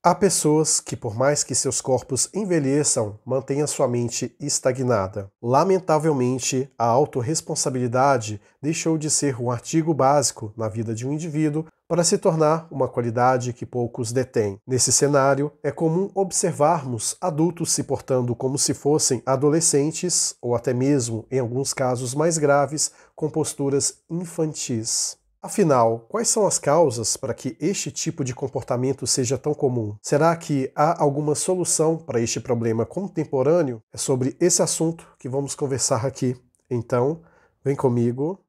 Há pessoas que, por mais que seus corpos envelheçam, mantêm a sua mente estagnada. Lamentavelmente, a autorresponsabilidade deixou de ser um artigo básico na vida de um indivíduo para se tornar uma qualidade que poucos detêm. Nesse cenário, é comum observarmos adultos se portando como se fossem adolescentes, ou até mesmo, em alguns casos mais graves, com posturas infantis. Afinal, quais são as causas para que este tipo de comportamento seja tão comum? Será que há alguma solução para este problema contemporâneo? É sobre esse assunto que vamos conversar aqui. Então, vem comigo.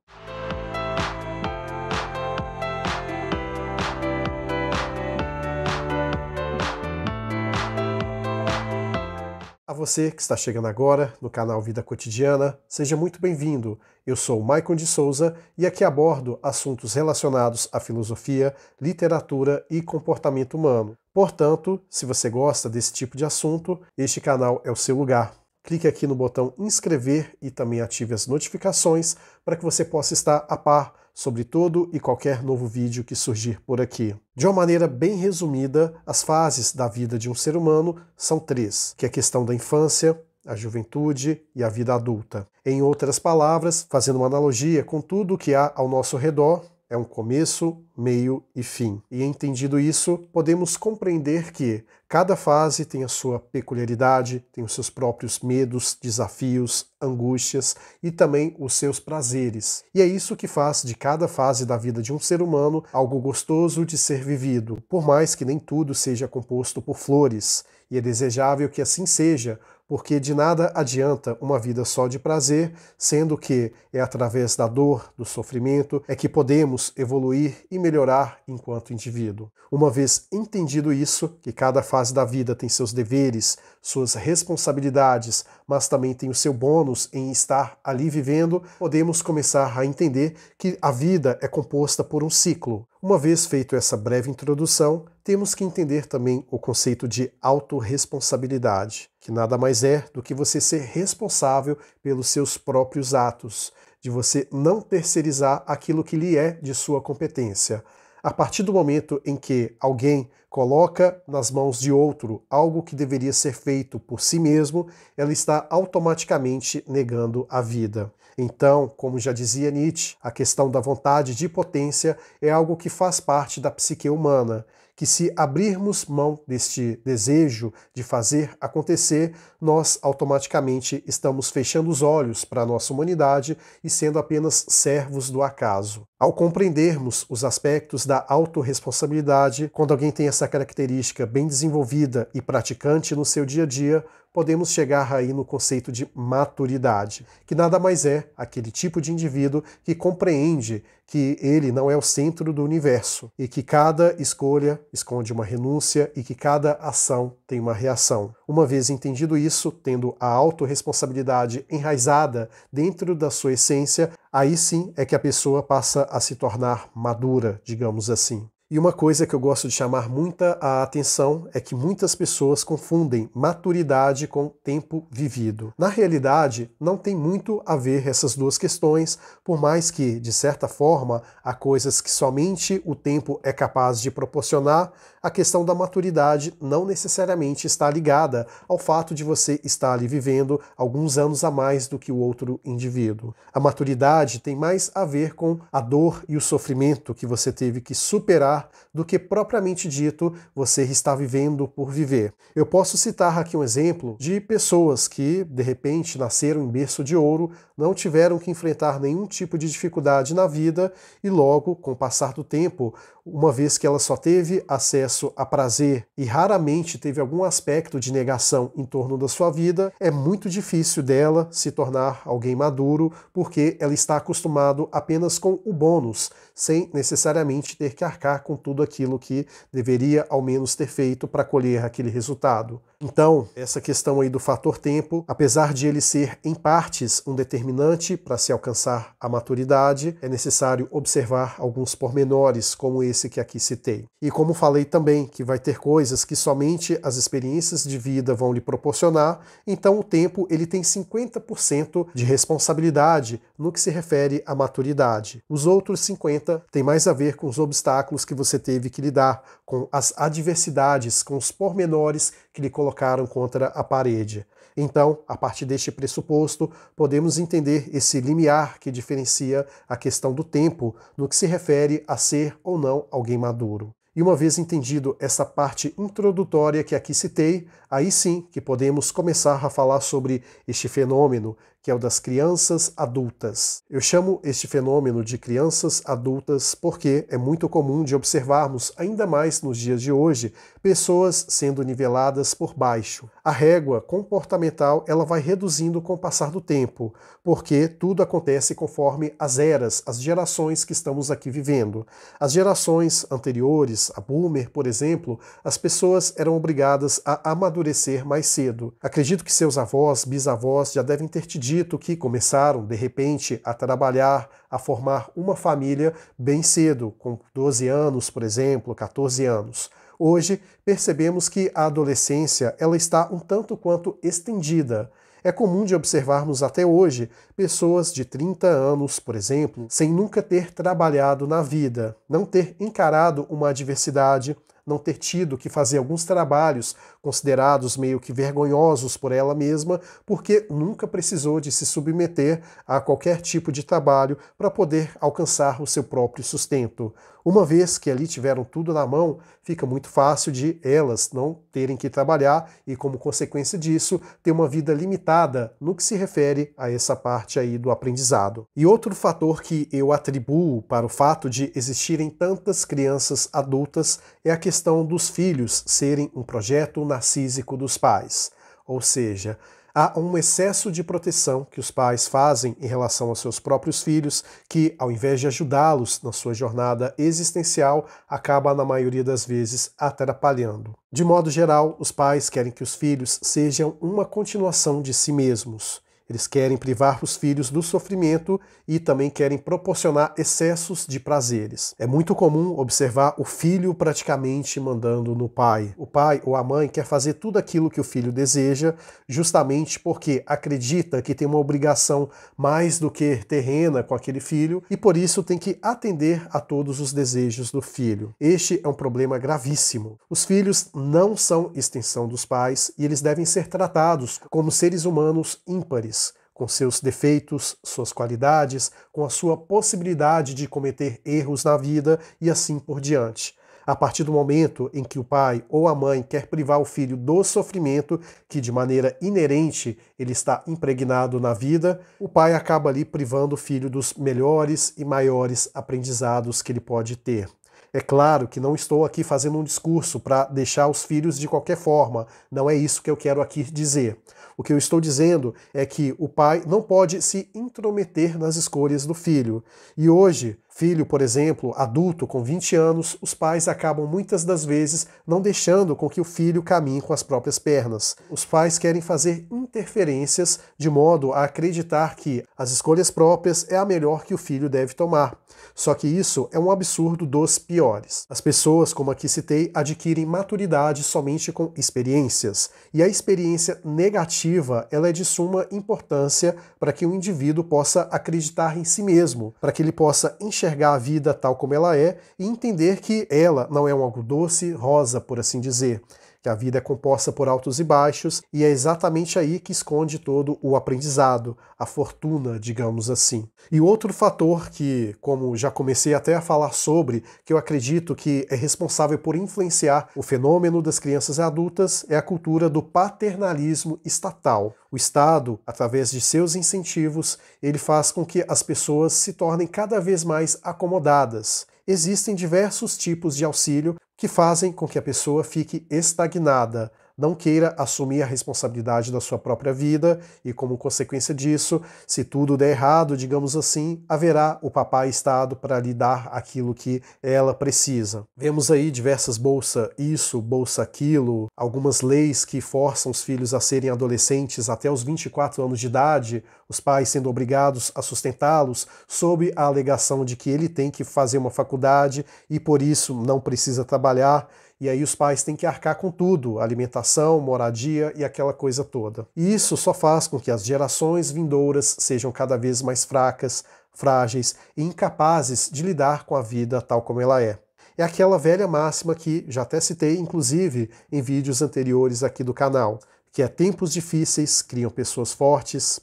A você que está chegando agora no canal Vida Cotidiana, seja muito bem-vindo. Eu sou Maicon de Souza e aqui abordo assuntos relacionados à filosofia, literatura e comportamento humano. Portanto, se você gosta desse tipo de assunto, este canal é o seu lugar. Clique aqui no botão inscrever e também ative as notificações para que você possa estar a par sobre todo e qualquer novo vídeo que surgir por aqui. De uma maneira bem resumida, as fases da vida de um ser humano são três, que é a questão da infância, a juventude e a vida adulta. Em outras palavras, fazendo uma analogia com tudo o que há ao nosso redor, é um começo, meio e fim. E entendido isso, podemos compreender que cada fase tem a sua peculiaridade, tem os seus próprios medos, desafios, angústias e também os seus prazeres. E é isso que faz de cada fase da vida de um ser humano algo gostoso de ser vivido, por mais que nem tudo seja composto por flores. E é desejável que assim seja, porque de nada adianta uma vida só de prazer, sendo que é através da dor, do sofrimento, é que podemos evoluir e melhorar enquanto indivíduo. Uma vez entendido isso, que cada fase da vida tem seus deveres, suas responsabilidades, mas também tem o seu bônus em estar ali vivendo, podemos começar a entender que a vida é composta por um ciclo. Uma vez feito essa breve introdução, temos que entender também o conceito de autorresponsabilidade, que nada mais é do que você ser responsável pelos seus próprios atos, de você não terceirizar aquilo que lhe é de sua competência. A partir do momento em que alguém coloca nas mãos de outro algo que deveria ser feito por si mesmo, ela está automaticamente negando a vida. Então, como já dizia Nietzsche, a questão da vontade de potência é algo que faz parte da psique humana, que se abrirmos mão deste desejo de fazer acontecer, nós automaticamente estamos fechando os olhos para a nossa humanidade e sendo apenas servos do acaso. Ao compreendermos os aspectos da autorresponsabilidade, quando alguém tem essa característica bem desenvolvida e praticante no seu dia a dia, podemos chegar aí no conceito de maturidade, que nada mais é aquele tipo de indivíduo que compreende que ele não é o centro do universo e que cada escolha esconde uma renúncia e que cada ação tem uma reação. Uma vez entendido isso, tendo a autorresponsabilidade enraizada dentro da sua essência, aí sim é que a pessoa passa a se tornar madura, digamos assim. E uma coisa que eu gosto de chamar muita a atenção é que muitas pessoas confundem maturidade com tempo vivido. Na realidade, não tem muito a ver essas duas questões, por mais que, de certa forma, há coisas que somente o tempo é capaz de proporcionar, a questão da maturidade não necessariamente está ligada ao fato de você estar ali vivendo alguns anos a mais do que o outro indivíduo. A maturidade tem mais a ver com a dor e o sofrimento que você teve que superar do que propriamente dito você está vivendo por viver. Eu posso citar aqui um exemplo de pessoas que, de repente, nasceram em berço de ouro, não tiveram que enfrentar nenhum tipo de dificuldade na vida e logo, com o passar do tempo, uma vez que ela só teve acesso a prazer e raramente teve algum aspecto de negação em torno da sua vida, é muito difícil dela se tornar alguém maduro, porque ela está acostumado apenas com o bônus, sem necessariamente ter que arcar com tudo aquilo que deveria ao menos ter feito para colher aquele resultado. Então, essa questão aí do fator tempo, apesar de ele ser em partes um determinante para se alcançar a maturidade, é necessário observar alguns pormenores como esse que aqui citei. E como falei também que vai ter coisas que somente as experiências de vida vão lhe proporcionar, então o tempo ele tem 50% de responsabilidade no que se refere à maturidade. Os outros 50% têm mais a ver com os obstáculos que você teve que lidar, com as adversidades, com os pormenores que lhe colocaram contra a parede. Então, a partir deste pressuposto, podemos entender esse limiar que diferencia a questão do tempo no que se refere a ser ou não alguém maduro. E uma vez entendido essa parte introdutória que aqui citei, aí sim que podemos começar a falar sobre este fenômeno, que é o das crianças adultas. Eu chamo este fenômeno de crianças adultas porque é muito comum de observarmos, ainda mais nos dias de hoje, pessoas sendo niveladas por baixo. A régua comportamental ela vai reduzindo com o passar do tempo, porque tudo acontece conforme as eras, as gerações que estamos aqui vivendo. As gerações anteriores, a Boomer, por exemplo, as pessoas eram obrigadas a amadurecer mais cedo. Acredito que seus avós, bisavós já devem ter te dito que começaram, de repente, a trabalhar, a formar uma família bem cedo, com 12 anos, por exemplo, 14 anos. Hoje, percebemos que a adolescência ela está um tanto quanto estendida. É comum de observarmos até hoje pessoas de 30 anos, por exemplo, sem nunca ter trabalhado na vida, não ter encarado uma adversidade, não ter tido que fazer alguns trabalhos considerados meio que vergonhosos por ela mesma, porque nunca precisou de se submeter a qualquer tipo de trabalho para poder alcançar o seu próprio sustento. Uma vez que ali tiveram tudo na mão, fica muito fácil de elas não terem que trabalhar e, como consequência disso, ter uma vida limitada no que se refere a essa parte aí do aprendizado. E outro fator que eu atribuo para o fato de existirem tantas crianças adultas é a questão dos filhos serem um projeto narcísico dos pais. Ou seja, há um excesso de proteção que os pais fazem em relação aos seus próprios filhos, que, ao invés de ajudá-los na sua jornada existencial, acaba, na maioria das vezes, atrapalhando. De modo geral, os pais querem que os filhos sejam uma continuação de si mesmos. Eles querem privar os filhos do sofrimento e também querem proporcionar excessos de prazeres. É muito comum observar o filho praticamente mandando no pai. O pai ou a mãe quer fazer tudo aquilo que o filho deseja, justamente porque acredita que tem uma obrigação mais do que terrena com aquele filho e por isso tem que atender a todos os desejos do filho. Este é um problema gravíssimo. Os filhos não são extensão dos pais e eles devem ser tratados como seres humanos ímpares, com seus defeitos, suas qualidades, com a sua possibilidade de cometer erros na vida e assim por diante. A partir do momento em que o pai ou a mãe quer privar o filho do sofrimento, que de maneira inerente ele está impregnado na vida, o pai acaba ali privando o filho dos melhores e maiores aprendizados que ele pode ter. É claro que não estou aqui fazendo um discurso para deixar os filhos de qualquer forma, não é isso que eu quero aqui dizer. O que eu estou dizendo é que o pai não pode se intrometer nas escolhas do filho. E hoje, filho, por exemplo, adulto com 20 anos, os pais acabam muitas das vezes não deixando com que o filho caminhe com as próprias pernas. Os pais querem fazer interferências de modo a acreditar que as escolhas próprias é a melhor que o filho deve tomar. Só que isso é um absurdo dos piores. As pessoas, como aqui citei, adquirem maturidade somente com experiências. E a experiência negativa, ela é de suma importância para que o indivíduo possa acreditar em si mesmo, para que ele possa enxergar a vida tal como ela é e entender que ela não é um algo doce, rosa, por assim dizer. Que a vida é composta por altos e baixos, e é exatamente aí que esconde todo o aprendizado, a fortuna, digamos assim. E outro fator que, como já comecei até a falar sobre, que eu acredito que é responsável por influenciar o fenômeno das crianças adultas, é a cultura do paternalismo estatal. O Estado, através de seus incentivos, ele faz com que as pessoas se tornem cada vez mais acomodadas. Existem diversos tipos de auxílio que fazem com que a pessoa fique estagnada, não queira assumir a responsabilidade da sua própria vida e, como consequência disso, se tudo der errado, digamos assim, haverá o papai Estado para lhe dar aquilo que ela precisa. Vemos aí diversas bolsa isso, bolsa aquilo, algumas leis que forçam os filhos a serem adolescentes até os 24 anos de idade, os pais sendo obrigados a sustentá-los sob a alegação de que ele tem que fazer uma faculdade e por isso não precisa trabalhar. E aí os pais têm que arcar com tudo, alimentação, moradia e aquela coisa toda. E isso só faz com que as gerações vindouras sejam cada vez mais fracas, frágeis e incapazes de lidar com a vida tal como ela é. É aquela velha máxima que já até citei, inclusive, em vídeos anteriores aqui do canal, que é tempos difíceis criam pessoas fortes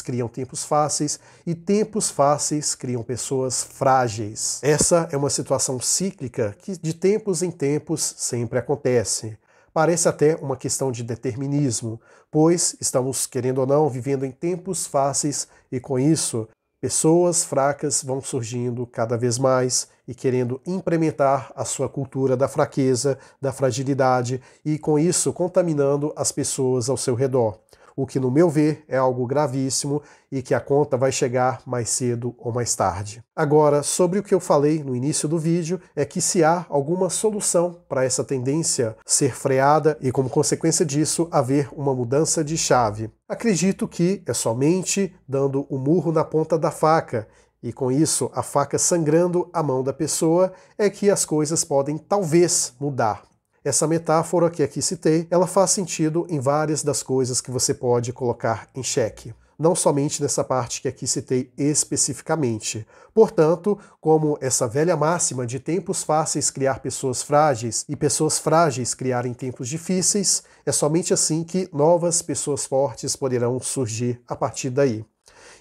criam tempos fáceis e tempos fáceis criam pessoas frágeis. Essa é uma situação cíclica que de tempos em tempos sempre acontece. Parece até uma questão de determinismo, pois estamos, querendo ou não, vivendo em tempos fáceis e com isso pessoas fracas vão surgindo cada vez mais e querendo implementar a sua cultura da fraqueza, da fragilidade e com isso contaminando as pessoas ao seu redor. O que, no meu ver, é algo gravíssimo e que a conta vai chegar mais cedo ou mais tarde. Agora, sobre o que eu falei no início do vídeo, é que se há alguma solução para essa tendência ser freada e, como consequência disso, haver uma mudança de chave. Acredito que é somente dando o murro na ponta da faca e, com isso, a faca sangrando a mão da pessoa, é que as coisas podem talvez mudar. Essa metáfora que aqui citei, ela faz sentido em várias das coisas que você pode colocar em xeque. Não somente nessa parte que aqui citei especificamente. Portanto, como essa velha máxima de tempos fáceis criar pessoas frágeis e pessoas frágeis criarem tempos difíceis, é somente assim que novas pessoas fortes poderão surgir a partir daí.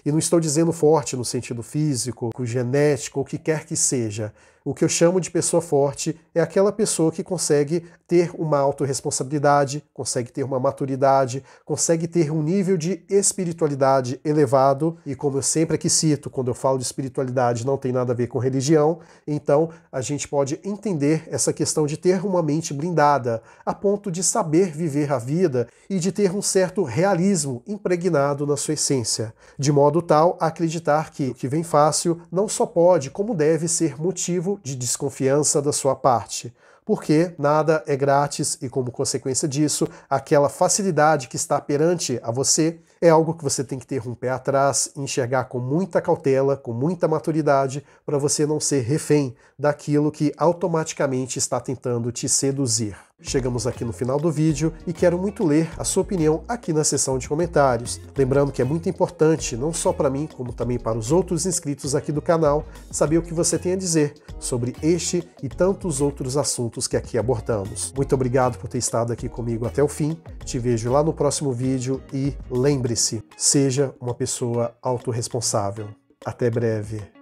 E não estou dizendo forte no sentido físico, genético, o que quer que seja. O que eu chamo de pessoa forte é aquela pessoa que consegue ter uma autorresponsabilidade, consegue ter uma maturidade, consegue ter um nível de espiritualidade elevado. E como eu sempre aqui cito, quando eu falo de espiritualidade não tem nada a ver com religião, então a gente pode entender essa questão de ter uma mente blindada, a ponto de saber viver a vida e de ter um certo realismo impregnado na sua essência, de modo tal a acreditar que o que vem fácil não só pode, como deve ser motivo de desconfiança da sua parte, porque nada é grátis e, como consequência disso, aquela facilidade que está perante a você é algo que você tem que ter um pé atrás, enxergar com muita cautela, com muita maturidade, para você não ser refém daquilo que automaticamente está tentando te seduzir. Chegamos aqui no final do vídeo e quero muito ler a sua opinião aqui na seção de comentários. Lembrando que é muito importante, não só para mim, como também para os outros inscritos aqui do canal, saber o que você tem a dizer sobre este e tantos outros assuntos que aqui abordamos. Muito obrigado por ter estado aqui comigo até o fim. Te vejo lá no próximo vídeo e lembre-se, seja uma pessoa autorresponsável. Até breve.